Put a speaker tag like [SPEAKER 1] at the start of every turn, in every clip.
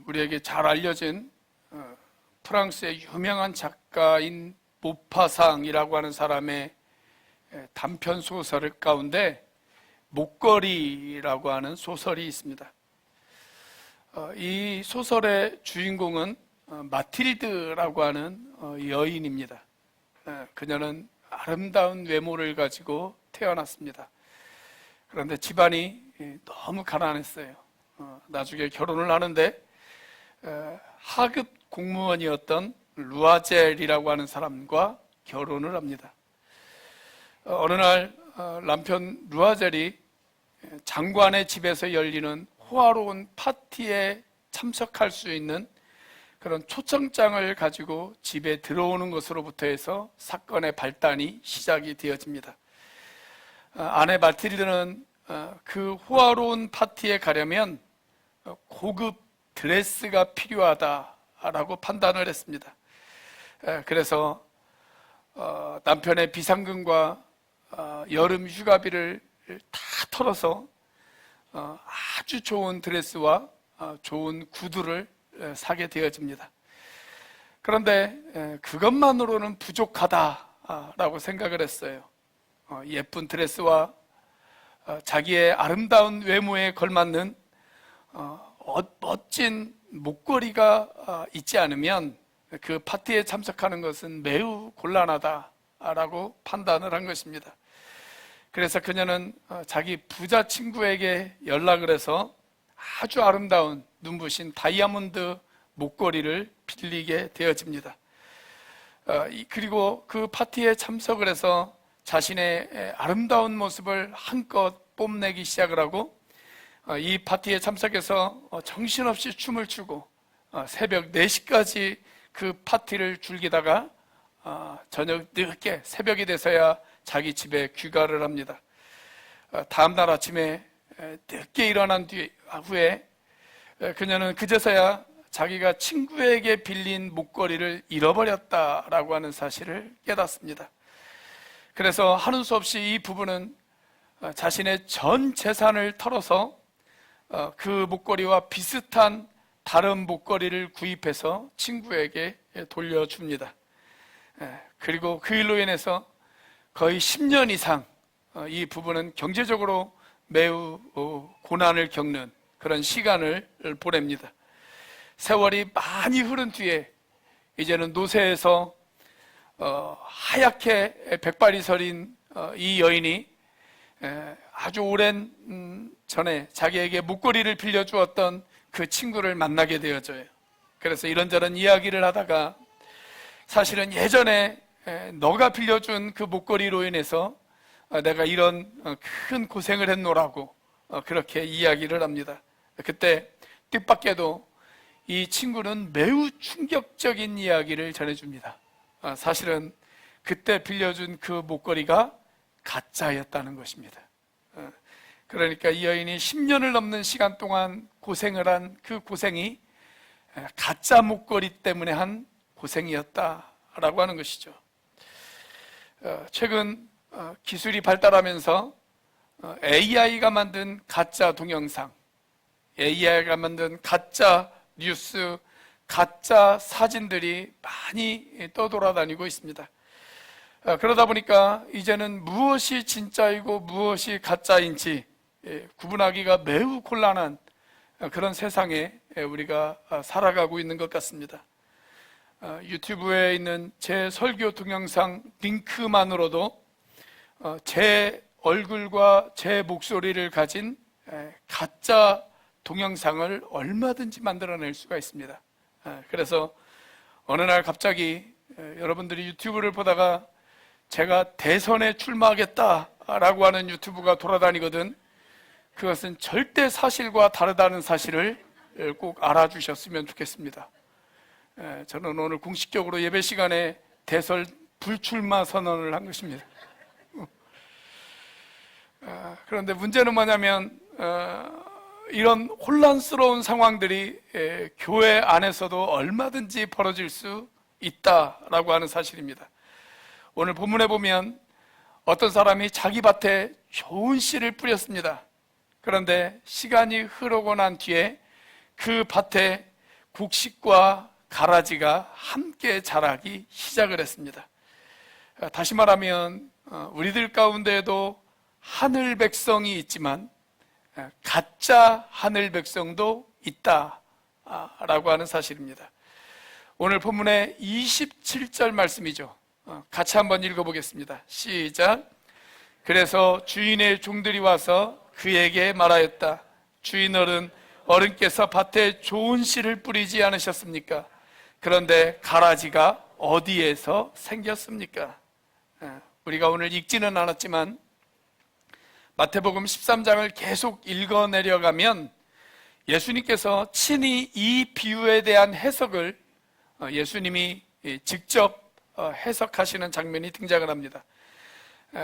[SPEAKER 1] 우리에게 잘 알려진 프랑스의 유명한 작가인 모파상이라고 하는 사람의 단편 소설 가운데 목걸이라고 하는 소설이 있습니다. 이 소설의 주인공은 마틸드라고 하는 여인입니다. 그녀는 아름다운 외모를 가지고 태어났습니다. 그런데 집안이 너무 가난했어요. 나중에 결혼을 하는데 하급 공무원이었던 루아젤이라고 하는 사람과 결혼을 합니다. 어느 날 남편 루아젤이 장관의 집에서 열리는 호화로운 파티에 참석할 수 있는 그런 초청장을 가지고 집에 들어오는 것으로부터 해서 사건의 발단이 시작이 되어집니다. 아내 마틸드는 그 호화로운 파티에 가려면 고급 드레스가 필요하다라고 판단을 했습니다. 그래서 남편의 비상금과 여름 휴가비를 다 털어서 아주 좋은 드레스와 좋은 구두를 사게 되어집니다. 그런데 그것만으로는 부족하다라고 생각을 했어요. 예쁜 드레스와 자기의 아름다운 외모에 걸맞는 멋진 목걸이가 있지 않으면 그 파티에 참석하는 것은 매우 곤란하다라고 판단을 한 것입니다. 그래서 그녀는 자기 부자 친구에게 연락을 해서 아주 아름다운 눈부신 다이아몬드 목걸이를 빌리게 되어집니다. 그리고 그 파티에 참석을 해서 자신의 아름다운 모습을 한껏 뽐내기 시작을 하고 이 파티에 참석해서 정신없이 춤을 추고 새벽 4시까지 그 파티를 즐기다가 저녁 늦게 새벽이 돼서야 자기 집에 귀가를 합니다. 다음날 아침에 늦게 일어난 후에 그녀는 그제서야 자기가 친구에게 빌린 목걸이를 잃어버렸다라고 하는 사실을 깨닫습니다. 그래서 하는 수 없이 이 부부는 자신의 전 재산을 털어서 그 목걸이와 비슷한 다른 목걸이를 구입해서 친구에게 돌려줍니다. 그리고 그 일로 인해서 거의 10년 이상 이 부부는 경제적으로 매우 고난을 겪는 그런 시간을 보냅니다. 세월이 많이 흐른 뒤에 이제는 노쇠해서 하얗게 백발이 서린 이 여인이 아주 오랜 전에 자기에게 목걸이를 빌려주었던 그 친구를 만나게 되어져요. 그래서 이런저런 이야기를 하다가 사실은 예전에 너가 빌려준 그 목걸이로 인해서 내가 이런 큰 고생을 했노라고 그렇게 이야기를 합니다. 그때 뜻밖에도 이 친구는 매우 충격적인 이야기를 전해줍니다. 사실은 그때 빌려준 그 목걸이가 가짜였다는 것입니다. 그러니까 이 여인이 10년을 넘는 시간 동안 고생을 한 그 고생이 가짜 목걸이 때문에 한 고생이었다라고 하는 것이죠. 최근 기술이 발달하면서 AI가 만든 가짜 동영상, AI가 만든 가짜 뉴스, 가짜 사진들이 많이 떠돌아다니고 있습니다. 그러다 보니까 이제는 무엇이 진짜이고 무엇이 가짜인지 구분하기가 매우 곤란한 그런 세상에 우리가 살아가고 있는 것 같습니다. 유튜브에 있는 제 설교 동영상 링크만으로도 제 얼굴과 제 목소리를 가진 가짜 동영상을 얼마든지 만들어낼 수가 있습니다. 그래서 어느 날 갑자기 여러분들이 유튜브를 보다가 제가 대선에 출마하겠다라고 하는 유튜브가 돌아다니거든 그것은 절대 사실과 다르다는 사실을 꼭 알아주셨으면 좋겠습니다. 저는 오늘 공식적으로 예배 시간에 대선 불출마 선언을 한 것입니다. 그런데 문제는 뭐냐면 이런 혼란스러운 상황들이 교회 안에서도 얼마든지 벌어질 수 있다라고 하는 사실입니다. 오늘 본문에 보면 어떤 사람이 자기 밭에 좋은 씨를 뿌렸습니다. 그런데 시간이 흐르고 난 뒤에 그 밭에 곡식과 가라지가 함께 자라기 시작을 했습니다. 다시 말하면 우리들 가운데에도 하늘 백성이 있지만 가짜 하늘 백성도 있다라고 하는 사실입니다. 오늘 본문의 27절 말씀이죠. 같이 한번 읽어보겠습니다. 시작. 그래서 주인의 종들이 와서 그에게 말하였다. 주인어른, 어른께서 밭에 좋은 씨를 뿌리지 않으셨습니까? 그런데 가라지가 어디에서 생겼습니까? 우리가 오늘 읽지는 않았지만 마태복음 13장을 계속 읽어내려가면 예수님께서 친히 이 비유에 대한 해석을 예수님이 직접 해석하시는 장면이 등장을 합니다.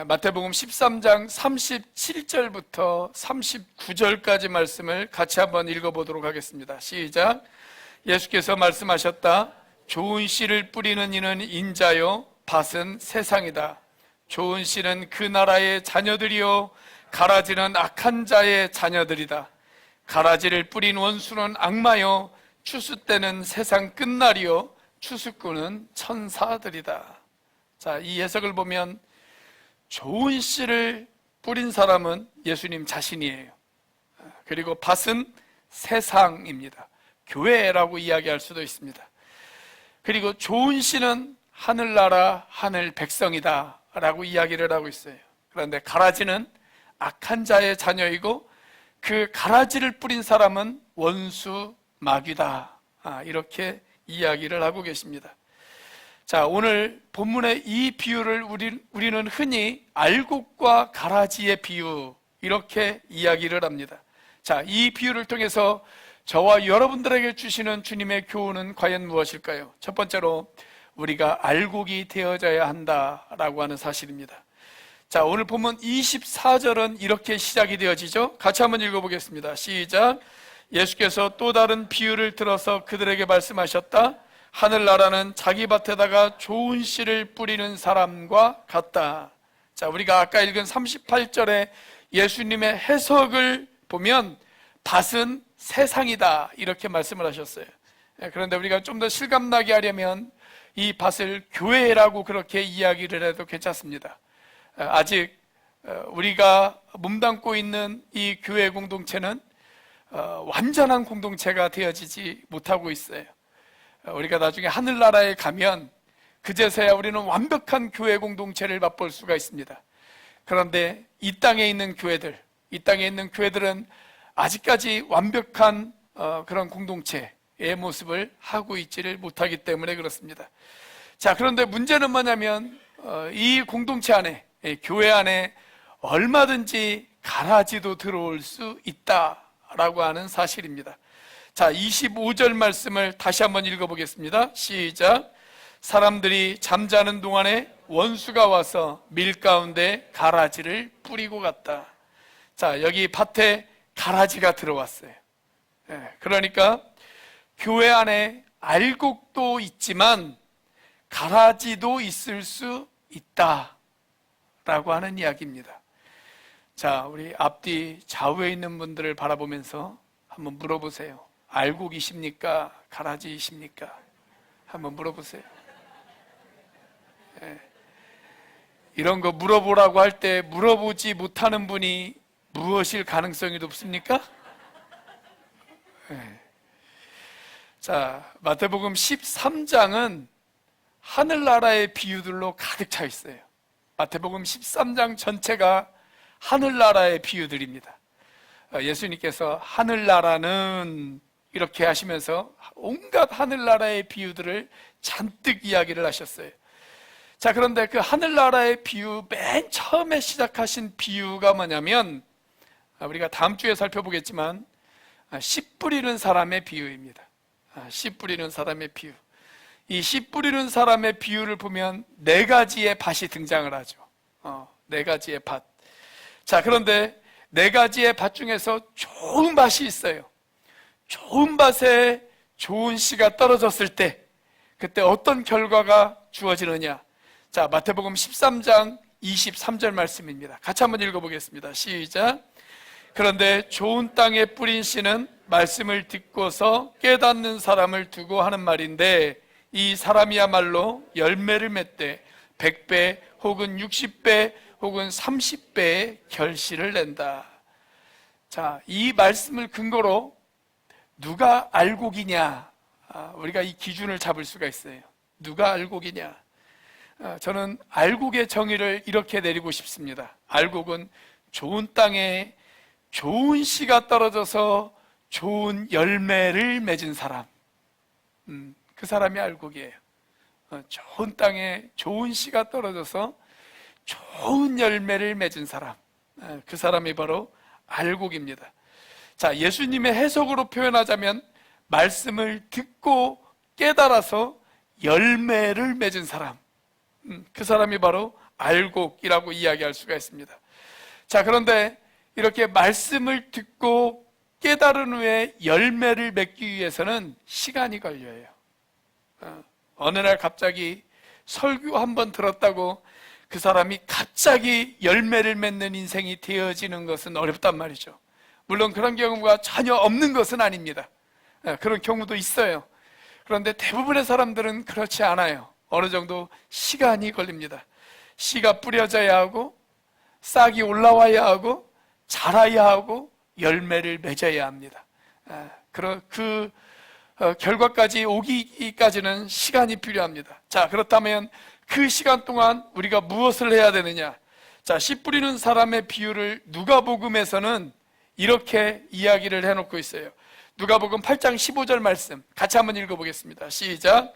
[SPEAKER 1] 마태복음 13장 37절부터 39절까지 말씀을 같이 한번 읽어보도록 하겠습니다. 시작. 예수께서 말씀하셨다. 좋은 씨를 뿌리는 이는 인자요 밭은 세상이다. 좋은 씨는 그 나라의 자녀들이요 가라지는 악한 자의 자녀들이다. 가라지를 뿌린 원수는 악마요 추수 때는 세상 끝날이요 추수꾼은 천사들이다. 자, 이 해석을 보면 좋은 씨를 뿌린 사람은 예수님 자신이에요. 그리고 밭은 세상입니다. 교회라고 이야기할 수도 있습니다. 그리고 좋은 씨는 하늘나라 하늘 백성이다 라고 이야기를 하고 있어요. 그런데 가라지는 악한 자의 자녀이고 그 가라지를 뿌린 사람은 원수 마귀다, 이렇게 이야기를 하고 계십니다. 자, 오늘 본문의 이 비유를 우리는 흔히 알곡과 가라지의 비유, 이렇게 이야기를 합니다. 자, 이 비유를 통해서 저와 여러분들에게 주시는 주님의 교훈은 과연 무엇일까요? 첫 번째로 우리가 알곡이 되어져야 한다라고 하는 사실입니다. 자, 오늘 본문 24절은 이렇게 시작이 되어지죠. 같이 한번 읽어보겠습니다. 시작. 예수께서 또 다른 비유를 들어서 그들에게 말씀하셨다. 하늘나라는 자기 밭에다가 좋은 씨를 뿌리는 사람과 같다. 자, 우리가 아까 읽은 38절에 예수님의 해석을 보면 밭은 세상이다 이렇게 말씀을 하셨어요. 그런데 우리가 좀 더 실감나게 하려면 이 밭을 교회라고 그렇게 이야기를 해도 괜찮습니다. 아직 우리가 몸담고 있는 이 교회 공동체는 완전한 공동체가 되어지지 못하고 있어요. 우리가 나중에 하늘나라에 가면 그제서야 우리는 완벽한 교회 공동체를 맛볼 수가 있습니다. 그런데 이 땅에 있는 교회들은 아직까지 완벽한 그런 공동체의 모습을 하고 있지를 못하기 때문에 그렇습니다. 자, 그런데 문제는 뭐냐면 이 공동체 안에, 교회 안에 얼마든지 가라지도 들어올 수 있다라고 하는 사실입니다. 자, 25절 말씀을 다시 한번 읽어보겠습니다. 시작. 사람들이 잠자는 동안에 원수가 와서 밀 가운데 가라지를 뿌리고 갔다. 자, 여기 밭에 가라지가 들어왔어요. 그러니까 교회 안에 알곡도 있지만 가라지도 있을 수 있다라고 하는 이야기입니다. 자, 우리 앞뒤 좌우에 있는 분들을 바라보면서 한번 물어보세요. 알곡이십니까? 가라지이십니까? 한번 물어보세요. 이런 거 물어보라고 할 때 물어보지 못하는 분이 무엇일 가능성이 높습니까? 자, 마태복음 13장은 하늘나라의 비유들로 가득 차 있어요. 마태복음 13장 전체가 하늘나라의 비유들입니다. 예수님께서 하늘나라는 이렇게 하시면서 온갖 하늘나라의 비유들을 잔뜩 이야기를 하셨어요. 자, 그런데 그 하늘나라의 비유, 맨 처음에 시작하신 비유가 뭐냐면 우리가 다음 주에 살펴보겠지만 씨 뿌리는 사람의 비유입니다. 씨 뿌리는 사람의 비유. 이 씨 뿌리는 사람의 비유를 보면 네 가지의 밭이 등장을 하죠. 네 가지의 밭. 자, 그런데 네 가지의 밭 중에서 좋은 밭이 있어요. 좋은 밭에 좋은 씨가 떨어졌을 때 그때 어떤 결과가 주어지느냐. 자, 마태복음 13장 23절 말씀입니다. 같이 한번 읽어보겠습니다. 시작. 그런데 좋은 땅에 뿌린 씨는 말씀을 듣고서 깨닫는 사람을 두고 하는 말인데, 이 사람이야말로 열매를 맺되 100배 혹은 60배 혹은 30배의 결실을 낸다. 자, 이 말씀을 근거로 누가 알곡이냐, 우리가 이 기준을 잡을 수가 있어요. 누가 알곡이냐. 저는 알곡의 정의를 이렇게 내리고 싶습니다. 알곡은 좋은 땅에 좋은 씨가 떨어져서 좋은 열매를 맺은 사람, 그 사람이 알곡이에요. 좋은 땅에 좋은 씨가 떨어져서 좋은 열매를 맺은 사람, 그 사람이 바로 알곡입니다. 자, 예수님의 해석으로 표현하자면 말씀을 듣고 깨달아서 열매를 맺은 사람, 그 사람이 바로 알곡이라고 이야기할 수가 있습니다. 자, 그런데 이렇게 말씀을 듣고 깨달은 후에 열매를 맺기 위해서는 시간이 걸려요. 어느 날 갑자기 설교 한번 들었다고 그 사람이 갑자기 열매를 맺는 인생이 되어지는 것은 어렵단 말이죠. 물론 그런 경우가 전혀 없는 것은 아닙니다. 그런 경우도 있어요. 그런데 대부분의 사람들은 그렇지 않아요. 어느 정도 시간이 걸립니다. 씨가 뿌려져야 하고, 싹이 올라와야 하고, 자라야 하고, 열매를 맺어야 합니다. 그 결과까지 오기까지는 시간이 필요합니다. 자, 그렇다면 그 시간 동안 우리가 무엇을 해야 되느냐? 자, 씨 뿌리는 사람의 비유를 누가복음에서는 이렇게 이야기를 해놓고 있어요. 누가복음 8장 15절 말씀 같이 한번 읽어보겠습니다. 시작.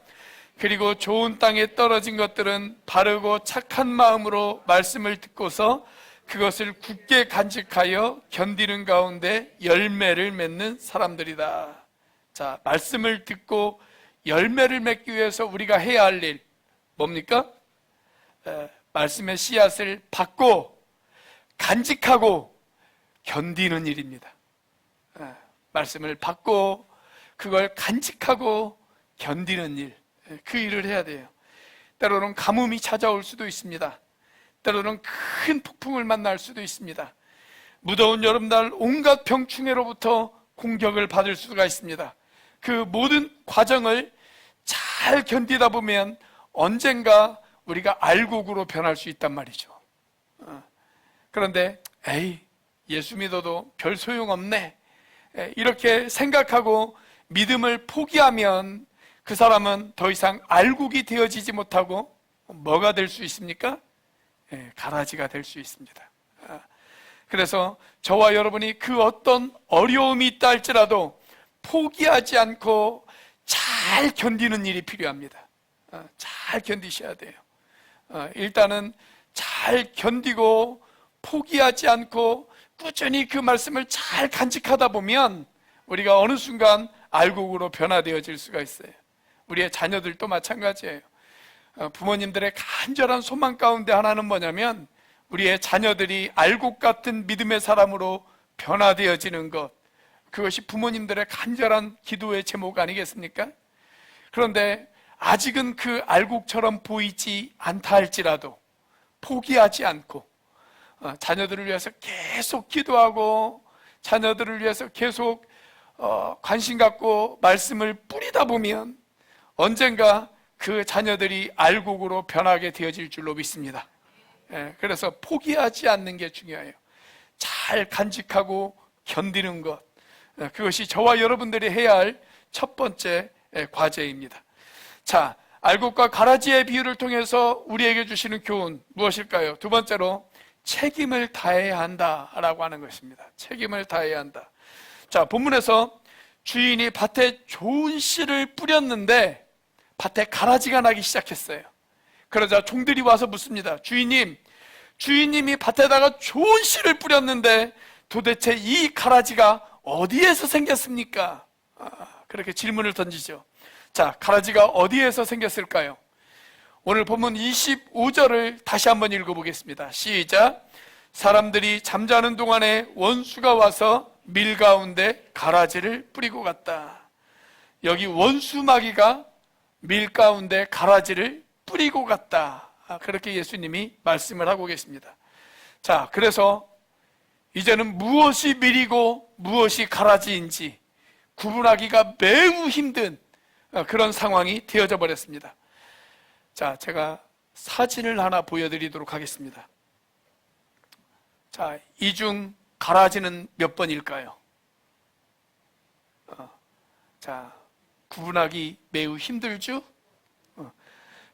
[SPEAKER 1] 그리고 좋은 땅에 떨어진 것들은 바르고 착한 마음으로 말씀을 듣고서 그것을 굳게 간직하여 견디는 가운데 열매를 맺는 사람들이다. 자, 말씀을 듣고 열매를 맺기 위해서 우리가 해야 할 일 뭡니까? 말씀의 씨앗을 받고 간직하고 견디는 일입니다. 말씀을 받고 그걸 간직하고 견디는 일, 그 일을 해야 돼요. 때로는 가뭄이 찾아올 수도 있습니다. 때로는 큰 폭풍을 만날 수도 있습니다. 무더운 여름날 온갖 병충해로부터 공격을 받을 수가 있습니다. 그 모든 과정을 잘 견디다 보면 언젠가 우리가 알곡으로 변할 수 있단 말이죠. 그런데 에이, 예수 믿어도 별 소용없네, 이렇게 생각하고 믿음을 포기하면 그 사람은 더 이상 알곡이 되어지지 못하고 뭐가 될 수 있습니까? 가라지가 될 수 있습니다. 그래서 저와 여러분이 그 어떤 어려움이 있다 할지라도 포기하지 않고 잘 견디는 일이 필요합니다. 잘 견디셔야 돼요. 일단은 잘 견디고 포기하지 않고 꾸준히 그 말씀을 잘 간직하다 보면 우리가 어느 순간 알곡으로 변화되어질 수가 있어요. 우리의 자녀들도 마찬가지예요. 부모님들의 간절한 소망 가운데 하나는 뭐냐면 우리의 자녀들이 알곡 같은 믿음의 사람으로 변화되어지는 것, 그것이 부모님들의 간절한 기도의 제목 아니겠습니까? 그런데 아직은 그 알곡처럼 보이지 않다 할지라도 포기하지 않고 자녀들을 위해서 계속 기도하고 자녀들을 위해서 계속 관심 갖고 말씀을 뿌리다 보면 언젠가 그 자녀들이 알곡으로 변하게 되어질 줄로 믿습니다. 그래서 포기하지 않는 게 중요해요. 잘 간직하고 견디는 것, 그것이 저와 여러분들이 해야 할 첫 번째 과제입니다. 자, 알곡과 가라지의 비유를 통해서 우리에게 주시는 교훈 무엇일까요? 두 번째로 책임을 다해야 한다라고 하는 것입니다. 책임을 다해야 한다. 자, 본문에서 주인이 밭에 좋은 씨를 뿌렸는데 밭에 가라지가 나기 시작했어요. 그러자 종들이 와서 묻습니다. 주인님이 밭에다가 좋은 씨를 뿌렸는데 도대체 이 가라지가 어디에서 생겼습니까? 그렇게 질문을 던지죠. 자, 가라지가 어디에서 생겼을까요? 오늘 본문 25절을 다시 한번 읽어보겠습니다. 시작. 사람들이 잠자는 동안에 원수가 와서 밀 가운데 가라지를 뿌리고 갔다. 여기 원수마귀가 밀 가운데 가라지를 뿌리고 갔다, 그렇게 예수님이 말씀을 하고 계십니다. 자, 그래서 이제는 무엇이 밀이고 무엇이 가라지인지 구분하기가 매우 힘든 그런 상황이 되어져 버렸습니다. 자, 제가 사진을 하나 보여드리도록 하겠습니다. 자, 이 중 가라지는 몇 번일까요? 자, 구분하기 매우 힘들죠?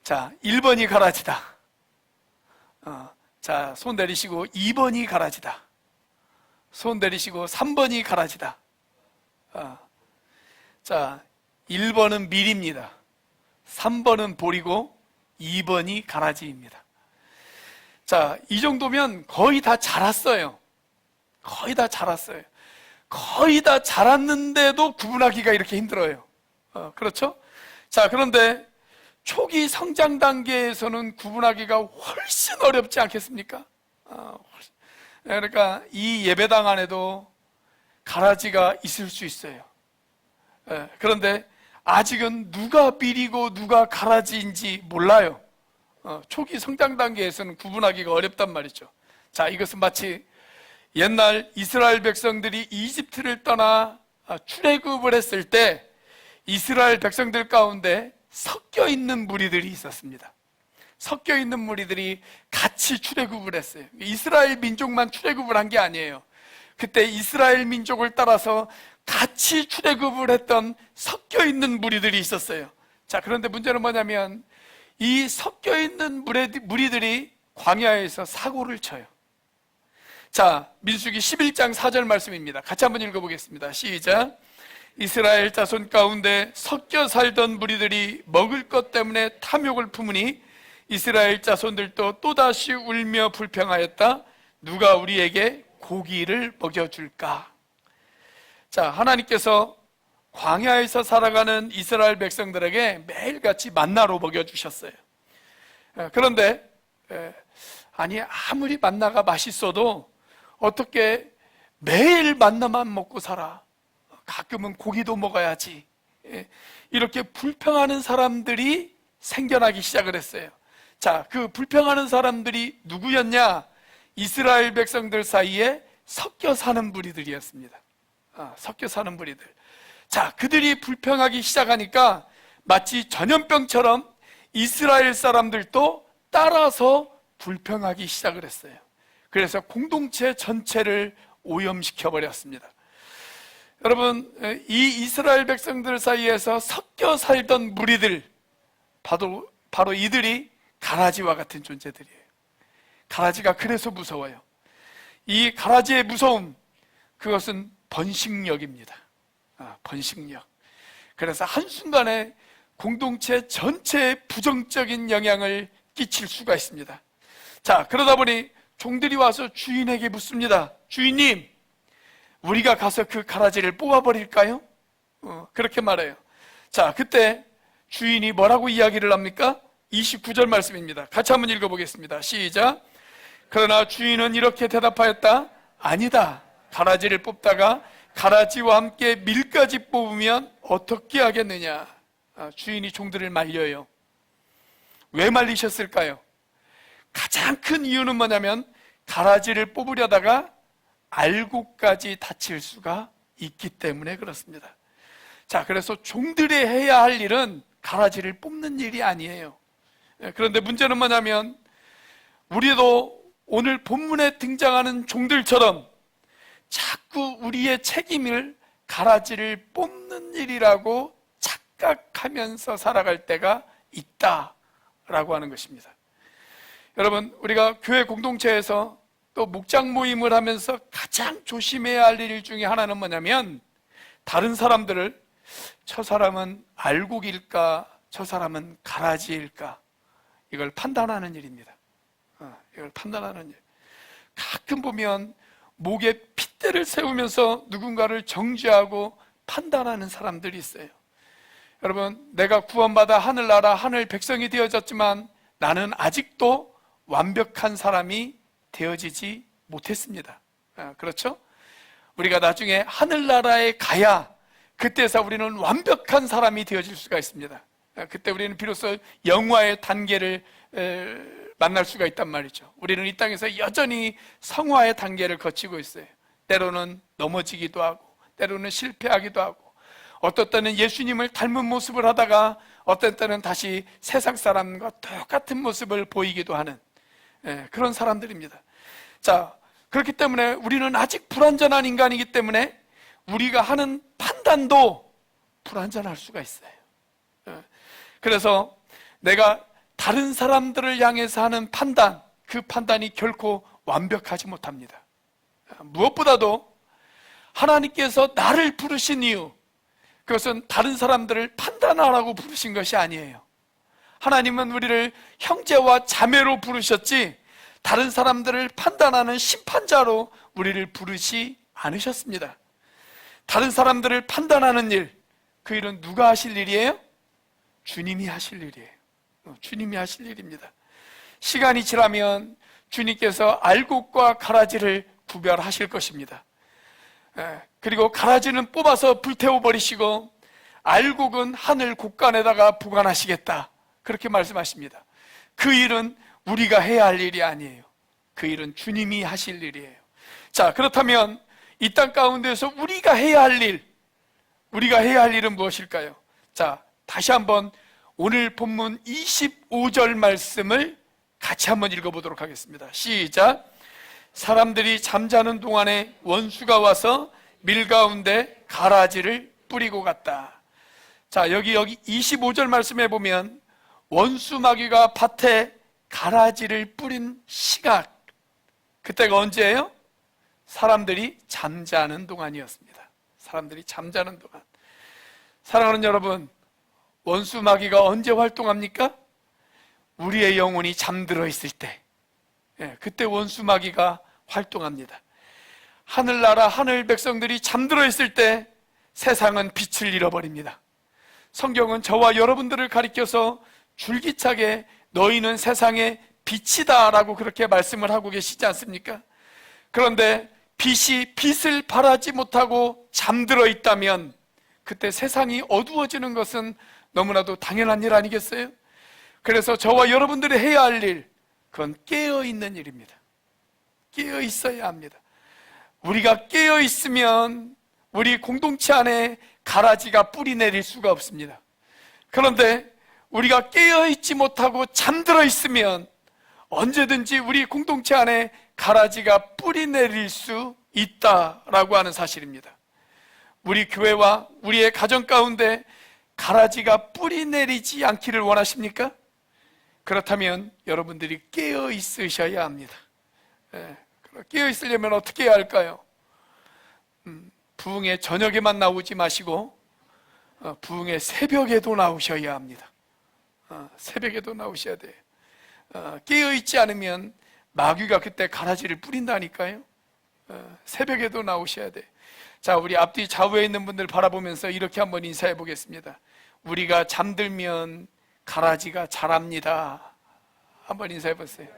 [SPEAKER 1] 자, 1번이 가라지다. 자, 손 내리시고 2번이 가라지다. 손 내리시고 3번이 가라지다. 자, 1번은 밀입니다. 3번은 볼이고 2번이 가라지입니다. 자, 이 정도면 거의 다 자랐어요. 거의 다 자랐어요. 거의 다 자랐는데도 구분하기가 이렇게 힘들어요. 그렇죠? 자, 그런데 초기 성장 단계에서는 구분하기가 훨씬 어렵지 않겠습니까? 그러니까 이 예배당 안에도 가라지가 있을 수 있어요. 그런데 아직은 누가 밀이고 누가 가라지인지 몰라요. 초기 성장 단계에서는 구분하기가 어렵단 말이죠. 자, 이것은 마치 옛날 이스라엘 백성들이 이집트를 떠나 출애굽을 했을 때 이스라엘 백성들 가운데 섞여 있는 무리들이 있었습니다. 섞여 있는 무리들이 같이 출애굽을 했어요. 이스라엘 민족만 출애굽을 한 게 아니에요. 그때 이스라엘 민족을 따라서 같이 출애굽을 했던 섞여 있는 무리들이 있었어요. 자, 그런데 문제는 뭐냐면 이 섞여 있는 무리들이 광야에서 사고를 쳐요. 자, 민수기 11장 4절 말씀입니다. 같이 한번 읽어보겠습니다. 시작. 이스라엘 자손 가운데 섞여 살던 무리들이 먹을 것 때문에 탐욕을 품으니 이스라엘 자손들도 또다시 울며 불평하였다. 누가 우리에게 고기를 먹여줄까? 자, 하나님께서 광야에서 살아가는 이스라엘 백성들에게 매일같이 만나로 먹여주셨어요. 그런데 아니, 아무리 만나가 맛있어도 어떻게 매일 만나만 먹고 살아? 가끔은 고기도 먹어야지. 이렇게 불평하는 사람들이 생겨나기 시작을 했어요. 자, 그 불평하는 사람들이 누구였냐? 이스라엘 백성들 사이에 섞여 사는 무리들이었습니다. 섞여 사는 무리들. 자, 그들이 불평하기 시작하니까 마치 전염병처럼 이스라엘 사람들도 따라서 불평하기 시작을 했어요. 그래서 공동체 전체를 오염시켜 버렸습니다. 여러분, 이 이스라엘 백성들 사이에서 섞여 살던 무리들, 바로 이들이 가라지와 같은 존재들이에요. 가라지가 그래서 무서워요. 이 가라지의 무서움, 그것은 번식력입니다. 번식력. 그래서 한순간에 공동체 전체에 부정적인 영향을 끼칠 수가 있습니다. 자, 그러다 보니 종들이 와서 주인에게 묻습니다. 주인님, 우리가 가서 그 가라지를 뽑아버릴까요? 그렇게 말해요. 자, 그때 주인이 뭐라고 이야기를 합니까? 29절 말씀입니다. 같이 한번 읽어보겠습니다. 시작. 그러나 주인은 이렇게 대답하였다. 아니다. 가라지를 뽑다가 가라지와 함께 밀까지 뽑으면 어떻게 하겠느냐? 주인이 종들을 말려요. 왜 말리셨을까요? 가장 큰 이유는 뭐냐면 가라지를 뽑으려다가 알고까지 다칠 수가 있기 때문에 그렇습니다. 자, 그래서 종들이 해야 할 일은 가라지를 뽑는 일이 아니에요. 그런데 문제는 뭐냐면 우리도 오늘 본문에 등장하는 종들처럼 자꾸 우리의 책임을 가라지를 뽑는 일이라고 착각하면서 살아갈 때가 있다라고 하는 것입니다. 여러분, 우리가 교회 공동체에서 또 목장 모임을 하면서 가장 조심해야 할 일 중에 하나는 뭐냐면 다른 사람들을 저 사람은 알곡일까, 저 사람은 가라지일까, 이걸 판단하는 일입니다. 이걸 판단하는 일. 가끔 보면 목에 핏대를 세우면서 누군가를 정죄하고 판단하는 사람들이 있어요. 여러분, 내가 구원받아 하늘나라 하늘 백성이 되어졌지만 나는 아직도 완벽한 사람이 되어지지 못했습니다. 그렇죠? 우리가 나중에 하늘나라에 가야 그때서 우리는 완벽한 사람이 되어질 수가 있습니다. 그때 우리는 비로소 영화의 단계를 만날 수가 있단 말이죠. 우리는 이 땅에서 여전히 성화의 단계를 거치고 있어요. 때로는 넘어지기도 하고 때로는 실패하기도 하고 어떤 때는 예수님을 닮은 모습을 하다가 어떤 때는 다시 세상 사람과 똑같은 모습을 보이기도 하는 그런 사람들입니다. 자, 그렇기 때문에 우리는 아직 불완전한 인간이기 때문에 우리가 하는 판단도 불완전할 수가 있어요. 그래서 내가 다른 사람들을 향해서 하는 판단, 그 판단이 결코 완벽하지 못합니다. 무엇보다도 하나님께서 나를 부르신 이유, 그것은 다른 사람들을 판단하라고 부르신 것이 아니에요. 하나님은 우리를 형제와 자매로 부르셨지 다른 사람들을 판단하는 심판자로 우리를 부르지 않으셨습니다. 다른 사람들을 판단하는 일, 그 일은 누가 하실 일이에요? 주님이 하실 일이에요. 주님이 하실 일입니다. 시간이 지나면 주님께서 알곡과 가라지를 구별하실 것입니다. 그리고 가라지는 뽑아서 불태워버리시고 알곡은 하늘 곳간에다가 보관하시겠다, 그렇게 말씀하십니다. 그 일은 우리가 해야 할 일이 아니에요. 그 일은 주님이 하실 일이에요. 자, 그렇다면 이 땅 가운데서 우리가 해야 할 일은 무엇일까요? 자, 다시 한번 오늘 본문 25절 말씀을 같이 한번 읽어보도록 하겠습니다. 시작. 사람들이 잠자는 동안에 원수가 와서 밀 가운데 가라지를 뿌리고 갔다. 자, 여기 25절 말씀에 보면 원수 마귀가 밭에 가라지를 뿌린 시각, 그때가 언제예요? 사람들이 잠자는 동안이었습니다. 사람들이 잠자는 동안. 사랑하는 여러분, 원수 마귀가 언제 활동합니까? 우리의 영혼이 잠들어 있을 때, 그때 원수 마귀가 활동합니다. 하늘나라 하늘 백성들이 잠들어 있을 때 세상은 빛을 잃어버립니다. 성경은 저와 여러분들을 가리켜서 줄기차게 너희는 세상의 빛이다 라고 그렇게 말씀을 하고 계시지 않습니까? 그런데 빛이 빛을 발하지 못하고 잠들어 있다면 그때 세상이 어두워지는 것은 너무나도 당연한 일 아니겠어요? 그래서 저와 여러분들이 해야 할 일, 그건 깨어있는 일입니다. 깨어있어야 합니다. 우리가 깨어있으면 우리 공동체 안에 가라지가 뿌리 내릴 수가 없습니다. 그런데 우리가 깨어있지 못하고 잠들어 있으면 언제든지 우리 공동체 안에 가라지가 뿌리 내릴 수 있다라고 하는 사실입니다. 우리 교회와 우리의 가정 가운데 가라지가 뿌리 내리지 않기를 원하십니까? 그렇다면 여러분들이 깨어 있으셔야 합니다. 깨어 있으려면 어떻게 해야 할까요? 부흥의 저녁에만 나오지 마시고 부흥의 새벽에도 나오셔야 합니다. 새벽에도 나오셔야 돼요. 깨어 있지 않으면 마귀가 그때 가라지를 뿌린다니까요. 새벽에도 나오셔야 돼요. 자, 우리 앞뒤 좌우에 있는 분들 바라보면서 이렇게 한번 인사해 보겠습니다. 우리가 잠들면 가라지가 자랍니다. 한번 인사해 보세요.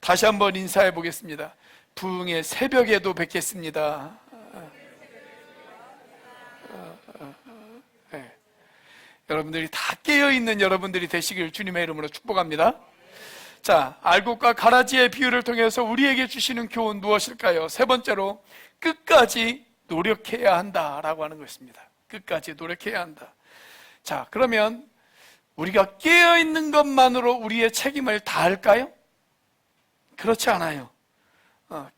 [SPEAKER 1] 다시 한번 인사해 보겠습니다. 부흥의 새벽에도 뵙겠습니다. 여러분들이 다 깨어있는 여러분들이 되시길 주님의 이름으로 축복합니다. 자, 알곡과 가라지의 비유를 통해서 우리에게 주시는 교훈 무엇일까요? 세 번째로, 끝까지 노력해야 한다라고 하는 것입니다. 끝까지 노력해야 한다. 자, 그러면 우리가 깨어있는 것만으로 우리의 책임을 다할까요? 그렇지 않아요.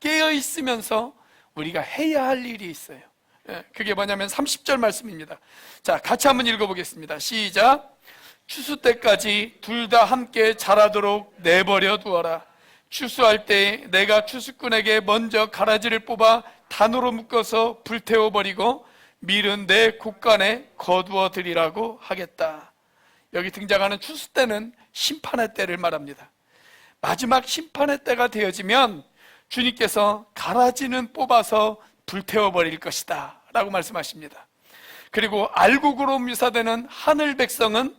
[SPEAKER 1] 깨어있으면서 우리가 해야 할 일이 있어요. 그게 뭐냐면 30절 말씀입니다. 자, 같이 한번 읽어보겠습니다. 시작. 추수 때까지 둘 다 함께 자라도록 내버려 두어라. 추수할 때 내가 추수꾼에게 먼저 가라지를 뽑아 단으로 묶어서 불태워버리고 밀은 내 곳간에 거두어 드리라고 하겠다. 여기 등장하는 추수 때는 심판의 때를 말합니다. 마지막 심판의 때가 되어지면 주님께서 가라지는 뽑아서 불태워버릴 것이다 라고 말씀하십니다. 그리고 알곡으로 묘사되는 하늘 백성은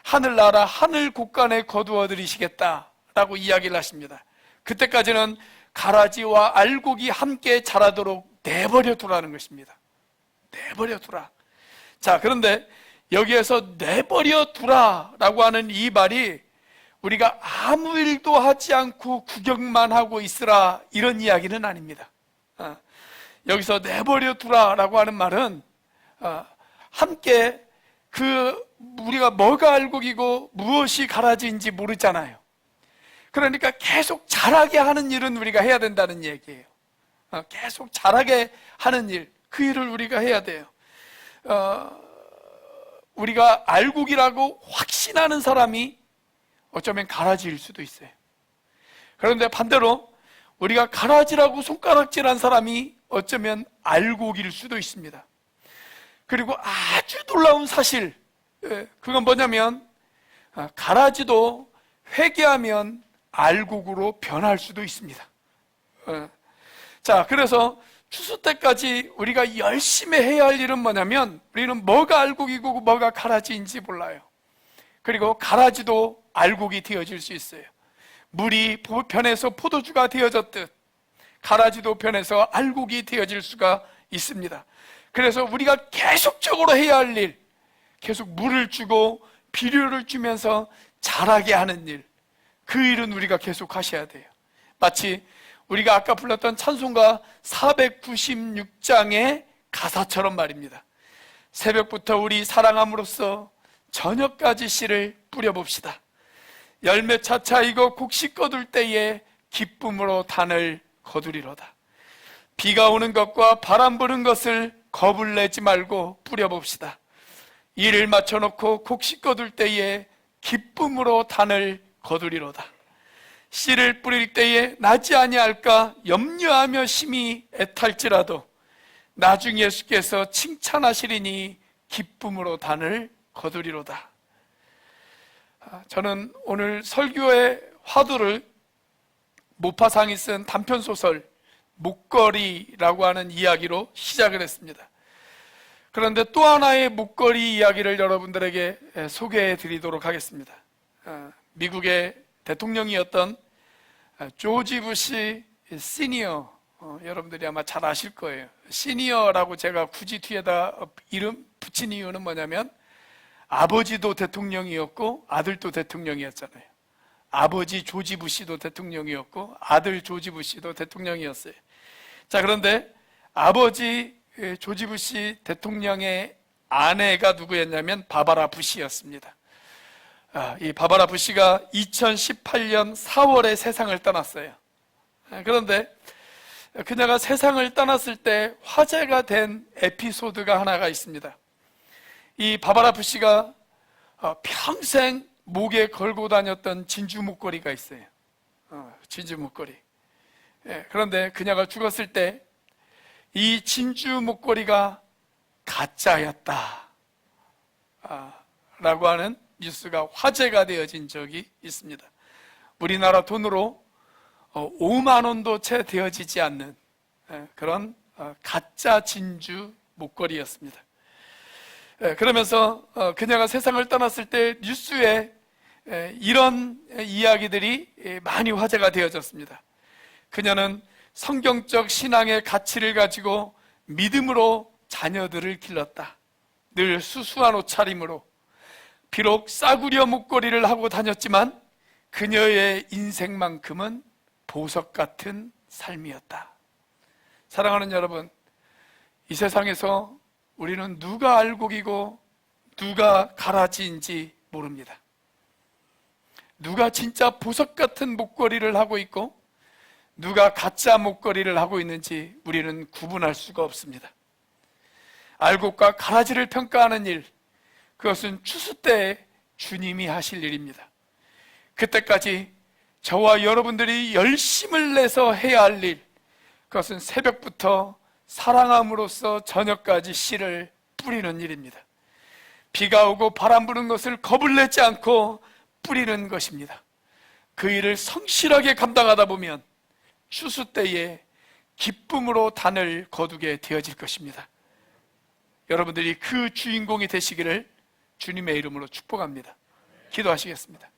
[SPEAKER 1] 하늘나라 하늘 곳간에 거두어 들이시겠다 라고 이야기를 하십니다. 그때까지는 가라지와 알곡이 함께 자라도록 내버려 두라는 것입니다. 내버려 두라. 자, 그런데 여기에서 내버려 두라 라고 하는 이 말이 우리가 아무 일도 하지 않고 구경만 하고 있으라 이런 이야기는 아닙니다. 여기서 내버려 두라라고 하는 말은 함께 우리가 뭐가 알곡이고 무엇이 가라지인지 모르잖아요. 그러니까 계속 자라게 하는 일은 우리가 해야 된다는 얘기예요. 계속 자라게 하는 일, 그 일을 우리가 해야 돼요. 우리가 알곡이라고 확신하는 사람이 어쩌면 가라지일 수도 있어요. 그런데 반대로 우리가 가라지라고 손가락질한 사람이 어쩌면 알곡일 수도 있습니다. 그리고 아주 놀라운 사실, 그건 뭐냐면 가라지도 회개하면 알곡으로 변할 수도 있습니다. 자, 그래서 추수 때까지 우리가 열심히 해야 할 일은 뭐냐면, 우리는 뭐가 알곡이고 뭐가 가라지인지 몰라요. 그리고 가라지도 알곡이 되어질 수 있어요. 물이 변해서 포도주가 되어졌듯 가라지도 변해서 알곡이 되어질 수가 있습니다. 그래서 우리가 계속적으로 해야 할 일, 계속 물을 주고 비료를 주면서 자라게 하는 일, 그 일은 우리가 계속 하셔야 돼요. 마치 우리가 아까 불렀던 찬송가 496장의 가사처럼 말입니다. 새벽부터 우리 사랑함으로써 저녁까지 씨를 뿌려봅시다. 열매 차차이고 곡식 거둘 때에 기쁨으로 단을 거두리로다. 비가 오는 것과 바람 부는 것을 겁을 내지 말고 뿌려봅시다. 일을 맞춰놓고 곡식 거둘 때에 기쁨으로 단을 거두리로다. 씨를 뿌릴 때에 나지 아니할까 염려하며 심히 애탈지라도 나중 예수께서 칭찬하시리니 기쁨으로 단을 거두리로다. 저는 오늘 설교의 화두를 모파상이 쓴 단편소설 목걸이라고 하는 이야기로 시작을 했습니다. 그런데 또 하나의 목걸이 이야기를 여러분들에게 소개해 드리도록 하겠습니다. 미국의 대통령이었던 조지 부시 시니어, 여러분들이 아마 잘 아실 거예요. 시니어라고 제가 굳이 뒤에다 이름 붙인 이유는 뭐냐면, 아버지도 대통령이었고 아들도 대통령이었잖아요. 아버지 조지 부시도 대통령이었고 아들 조지 부시도 대통령이었어요. 자, 그런데 아버지 조지 부시 대통령의 아내가 누구였냐면 바바라 부시였습니다. 이 바바라 부시가 2018년 4월에 세상을 떠났어요. 그런데 그녀가 세상을 떠났을 때 화제가 된 에피소드가 하나가 있습니다. 이 바바라 부시가 평생 목에 걸고 다녔던 진주 목걸이가 있어요. 진주 목걸이. 그런데 그녀가 죽었을 때 이 진주 목걸이가 가짜였다 라고 하는 뉴스가 화제가 되어진 적이 있습니다. 우리나라 돈으로 5만 원도 채 되어지지 않는 그런 가짜 진주 목걸이였습니다. 그러면서 그녀가 세상을 떠났을 때 뉴스에 이런 이야기들이 많이 화제가 되어졌습니다. 그녀는 성경적 신앙의 가치를 가지고 믿음으로 자녀들을 길렀다. 늘 수수한 옷차림으로, 비록 싸구려 목걸이를 하고 다녔지만 그녀의 인생만큼은 보석 같은 삶이었다. 사랑하는 여러분, 이 세상에서 우리는 누가 알곡이고 누가 가라지인지 모릅니다. 누가 진짜 보석 같은 목걸이를 하고 있고 누가 가짜 목걸이를 하고 있는지 우리는 구분할 수가 없습니다. 알곡과 가라지를 평가하는 일, 그것은 추수 때에 주님이 하실 일입니다. 그때까지 저와 여러분들이 열심을 내서 해야 할 일, 그것은 새벽부터 사랑함으로써 저녁까지 씨를 뿌리는 일입니다. 비가 오고 바람 부는 것을 겁을 내지 않고 뿌리는 것입니다. 그 일을 성실하게 감당하다 보면 추수 때에 기쁨으로 단을 거두게 되어질 것입니다. 여러분들이 그 주인공이 되시기를 주님의 이름으로 축복합니다. 기도하시겠습니다.